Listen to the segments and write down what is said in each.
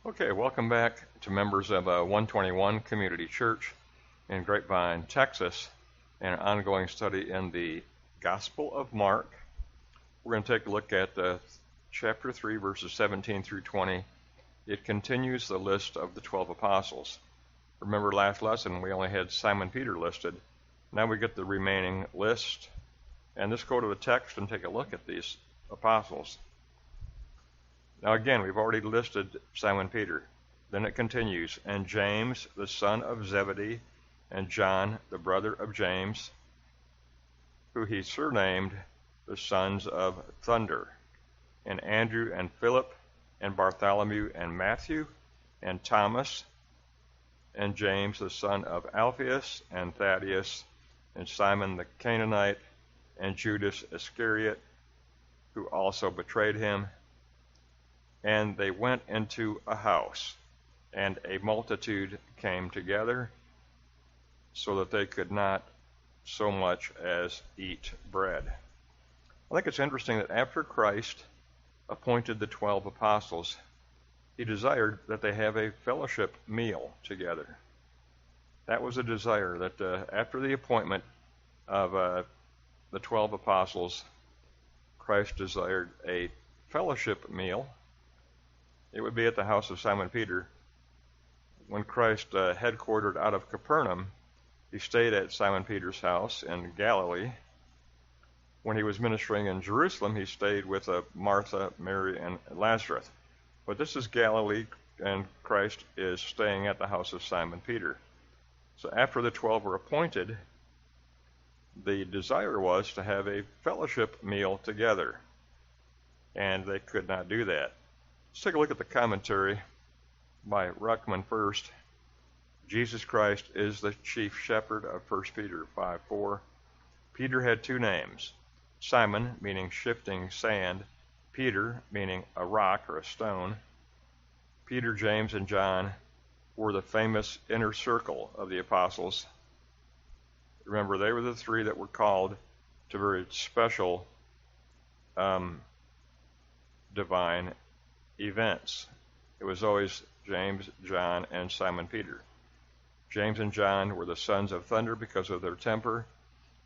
Okay, welcome back to members of 121 Community Church in Grapevine, Texas, and an ongoing study in the Gospel of Mark. We're going to take a look at chapter 3, verses 17 through 20. It continues the list of the 12 apostles. Remember last lesson we only had Simon Peter listed. Now we get the remaining list. And let's go to the text and take a look at these apostles. Now again, we've already listed Simon Peter. Then it continues, and James, the son of Zebedee, and John, the brother of James, who he surnamed the sons of thunder, and Andrew and Philip, and Bartholomew and Matthew, and Thomas, and James, the son of Alphaeus, and Thaddeus, and Simon the Canaanite, and Judas Iscariot, who also betrayed him. And they went into a house, and a multitude came together, so that they could not so much as eat bread. I think it's interesting that after Christ appointed the 12 apostles, he desired that they have a fellowship meal together. That was a desire that after the appointment of the 12 apostles, Christ desired a fellowship meal. It would be at the house of Simon Peter. When Christ headquartered out of Capernaum, he stayed at Simon Peter's house in Galilee. When he was ministering in Jerusalem, he stayed with Martha, Mary, and Lazarus. But this is Galilee, and Christ is staying at the house of Simon Peter. So after the 12 were appointed, the desire was to have a fellowship meal together, and they could not do that. Let's take a look at the commentary by Ruckman first. Jesus Christ is the chief shepherd of 1 Peter 5:4. Peter had two names, Simon, meaning shifting sand, Peter, meaning a rock or a stone. Peter, James, and John were the famous inner circle of the apostles. Remember, they were the three that were called to very special divine events. It was always James, John, and Simon Peter. James and John were the sons of thunder because of their temper,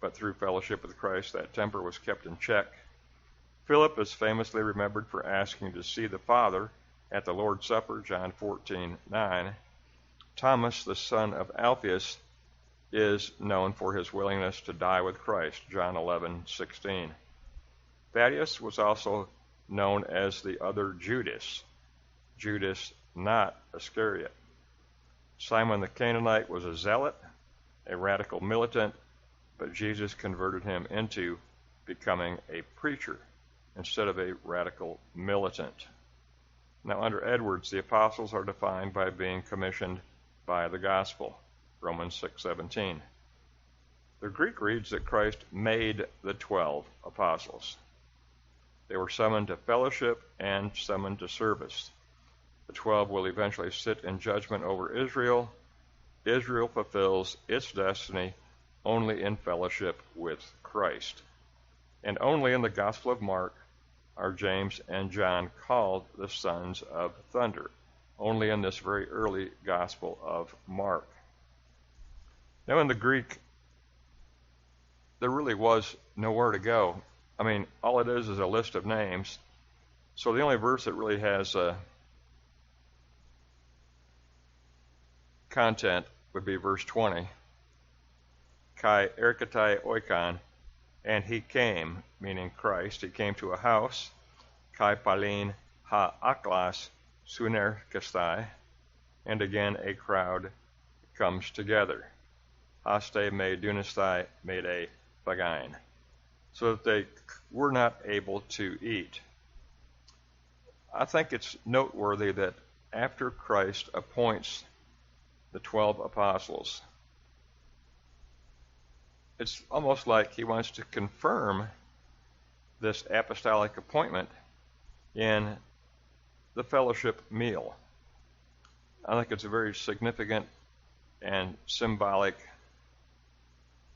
but through fellowship with Christ, that temper was kept in check. Philip is famously remembered for asking to see the Father at the Lord's Supper, John 14:9. Thomas, the son of Alphaeus, is known for his willingness to die with Christ, John 11:16. Thaddeus was also known as the other Judas, Judas not Iscariot. Simon the Canaanite was a zealot, a radical militant, but Jesus converted him into becoming a preacher instead of a radical militant. Now under Edwards, the apostles are defined by being commissioned by the gospel, Romans 6:17. The Greek reads that Christ made the 12 apostles. They were summoned to fellowship and summoned to service. The 12 will eventually sit in judgment over Israel. Israel fulfills its destiny only in fellowship with Christ. And only in the Gospel of Mark are James and John called the sons of thunder. Only in this very early Gospel of Mark. Now in the Greek, there really was nowhere to go. I mean, all it is a list of names. So the only verse that really has content would be verse 20. Kai erkatai oikon, and he came, meaning Christ, he came to a house. Kai palin ha aklas sunerkastai, and again a crowd comes together. Haste me dunastai made a bagain, so that they were not able to eat. I think it's noteworthy that after Christ appoints the 12 apostles, it's almost like he wants to confirm this apostolic appointment in the fellowship meal. I think it's a very significant and symbolic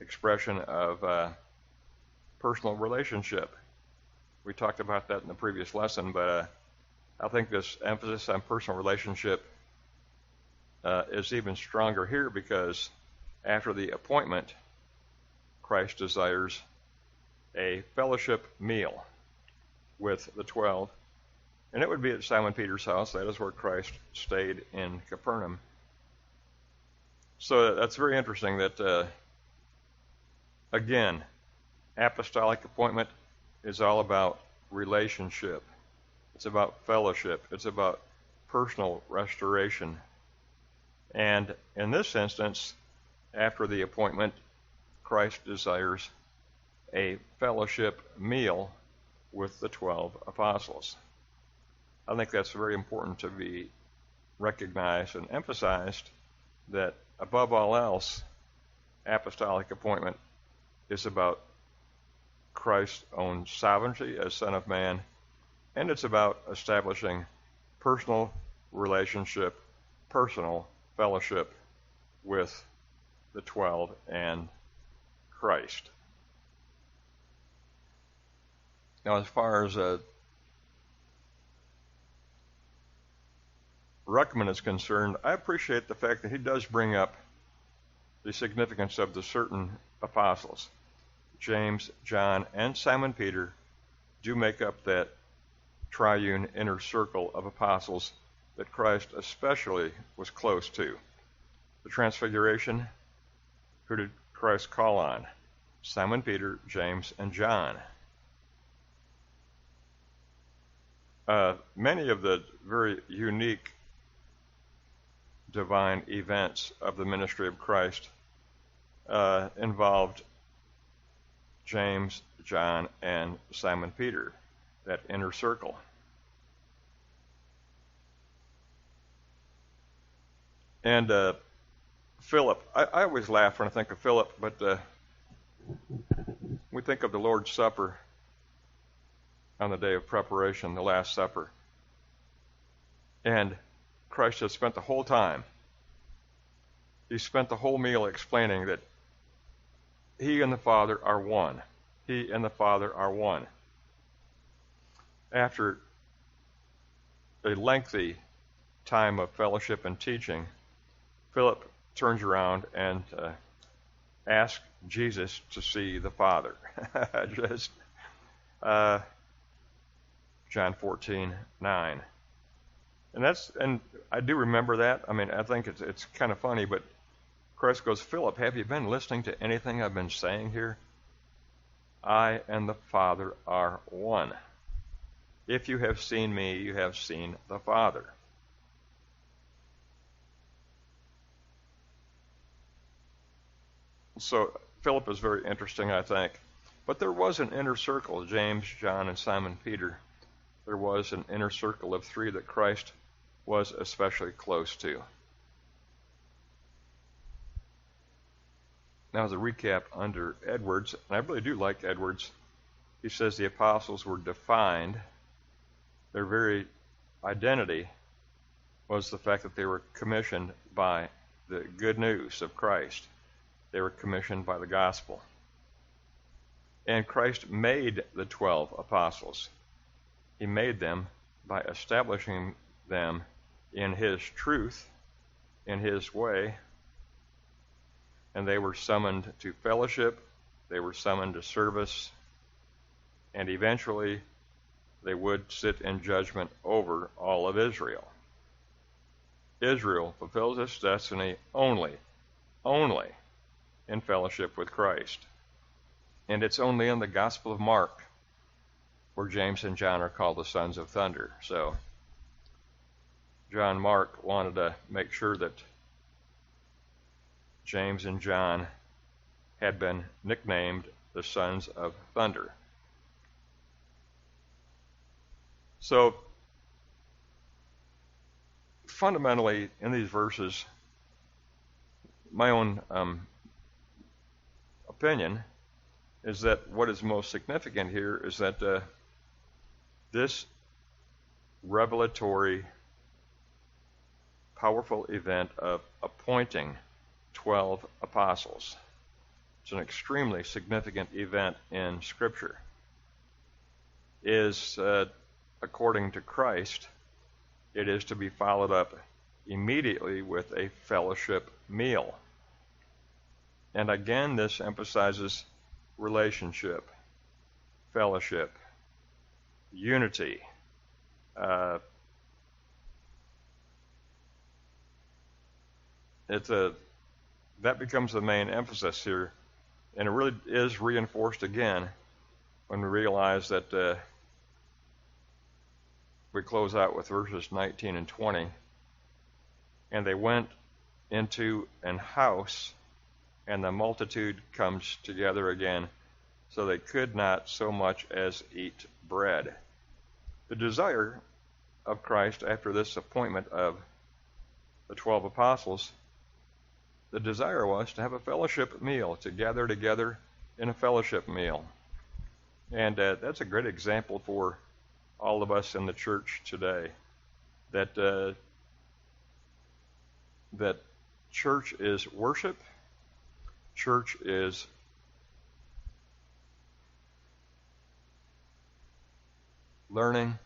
expression of personal relationship. We talked about that in the previous lesson, but I think this emphasis on personal relationship is even stronger here because after the appointment, Christ desires a fellowship meal with the 12. And it would be at Simon Peter's house. That is where Christ stayed in Capernaum. So that's very interesting that, again, apostolic appointment is all about relationship. It's about fellowship. It's about personal restoration. And in this instance, after the appointment, Christ desires a fellowship meal with the 12 apostles. I think that's very important to be recognized and emphasized, that above all else, apostolic appointment is about Christ's own sovereignty as Son of Man, and it's about establishing personal relationship, personal fellowship with the 12 and Christ. Now, as far as Ruckman is concerned, I appreciate the fact that he does bring up the significance of the certain apostles. James, John, and Simon Peter do make up that triune inner circle of apostles that Christ especially was close to. The Transfiguration, who did Christ call on? Simon Peter, James, and John. Many of the very unique divine events of the ministry of Christ involved James, John, and Simon Peter, that inner circle. And Philip, I always laugh when I think of Philip, but we think of the Lord's Supper on the day of preparation, the Last Supper. And Christ has spent the whole time, he spent the whole meal explaining that he and the Father are one. He and the Father are one. After a lengthy time of fellowship and teaching, Philip turns around and asks Jesus to see the Father. Just John 14:9. And I do remember that. I mean, I think it's kind of funny, but Christ goes, Philip, have you been listening to anything I've been saying here? I and the Father are one. If you have seen me, you have seen the Father. So Philip is very interesting, I think. But there was an inner circle, James, John, and Simon Peter. There was an inner circle of three that Christ was especially close to. Now, as a recap under Edwards, and I really do like Edwards, he says the apostles were defined. Their very identity was the fact that they were commissioned by the good news of Christ. They were commissioned by the gospel. And Christ made the 12 apostles. He made them by establishing them in his truth, in his way, and they were summoned to fellowship, they were summoned to service, and eventually they would sit in judgment over all of Israel. Israel fulfills its destiny only in fellowship with Christ. And it's only in the Gospel of Mark where James and John are called the sons of thunder. So John Mark wanted to make sure that James and John had been nicknamed the sons of thunder. So fundamentally in these verses, my own opinion is that what is most significant here is that this revelatory, powerful event of appointing 12 apostles. It's an extremely significant event in Scripture. Is, according to Christ, it is to be followed up immediately with a fellowship meal. And again, this emphasizes relationship, fellowship, unity. That becomes the main emphasis here, and it really is reinforced again when we realize that we close out with verses 19 and 20. And they went into an house, and the multitude comes together again, so they could not so much as eat bread. The desire of Christ after this appointment of the 12 apostles, the desire was to have a fellowship meal, to gather together in a fellowship meal. And that's a great example for all of us in the church today, that church is worship, church is learning,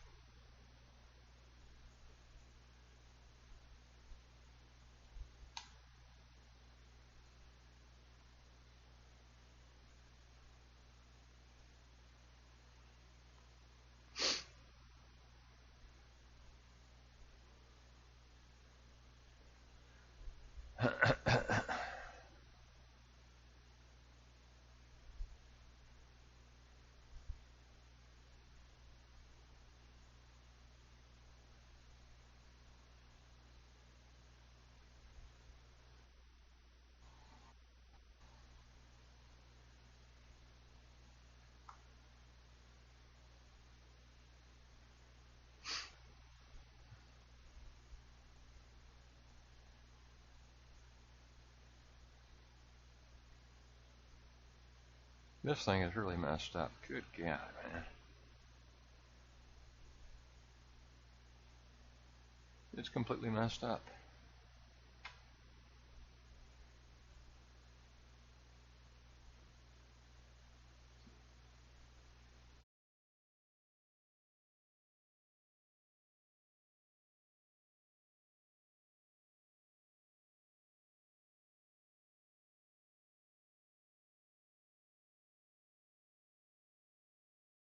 This thing is really messed up. Good God, man. It's completely messed up.